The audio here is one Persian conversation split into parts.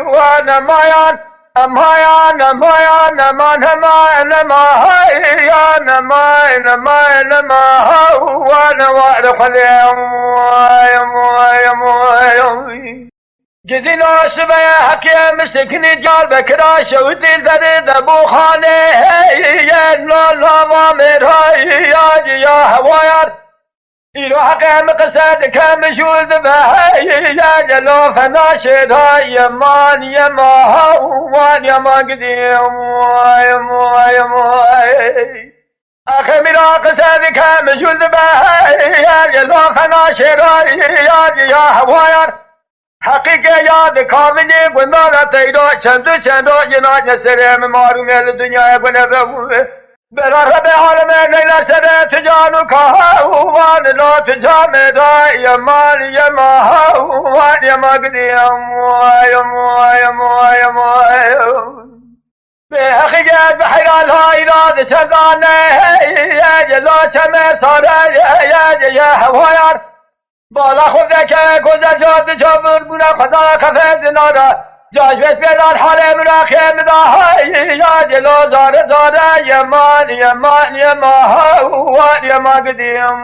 وانا مايان مايان مايان مان مان مايان مايان مان ما وانا وارخ اليوم جدينا شبه حكي مسكني جال بكرا شودي درد ابو خانه يا لا لا ما مرهاي يا هوايار إلو حقا مقصد كم شود بهاي يا جلو فناشد هاي يمان يما وان يما قديم أخي مرا قصد كم شود بهاي يا جلو فناشد هاي يا هوايار حقيقة ياد كاملي قلنا تيرو چندو يناج نسرم مارو مل دنيا قنبه برا رب عالم نیلا سر تجانو کها وان لا تجام دا یمان یما وان یما قدیم ویم به حقیقت بحیران ها ایراد چندانه یا جلا چمه ساره یا هوایار بالا خود که گذشت چابر بونه خدا کفه زناره جاش بس بیداد حال مراخم داهای یا جلو زاره یمان وان یما قدیم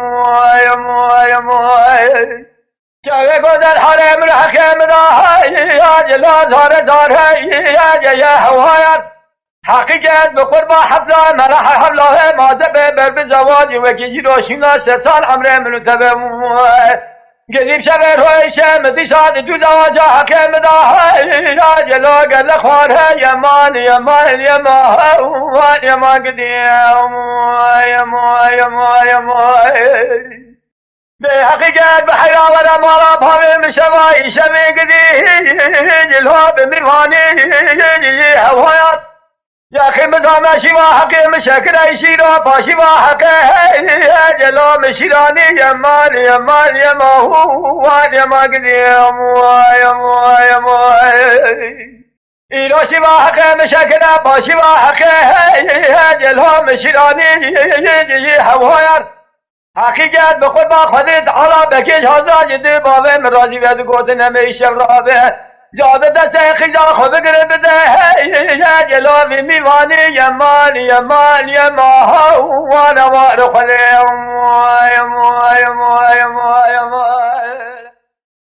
که گذشت حال مراخم داهای یا جلو زاره یا هوایت حقیقت بقربا حفله مرح حفله ماذبه بر بزواج وکی روشینا 3 سال عمره منو تبه قديم شغل هو شام دشاد جدواجا حكم داهي يا جلو قال خوارها يمان يما قديم بحقيقة بحيا ولا مرا بهمي مشواي شمي قديم جلو بميواني هوايات يا أخي مزامة شوا حقي مشاكل يشيرا باشوا حقي جلو مشيراني يمان يما وان يما قديم إلو شوا حقي مشاكل باشوا حقي جلو مشيراني هوايار حقیقت به خود با خودت حالا بکش حضرت جدی بابه مرازی وید گوتن همیشه رابه جابه دست خیزا خود بگره بده یا جلو میوانی یمان وانا وارخ اليوم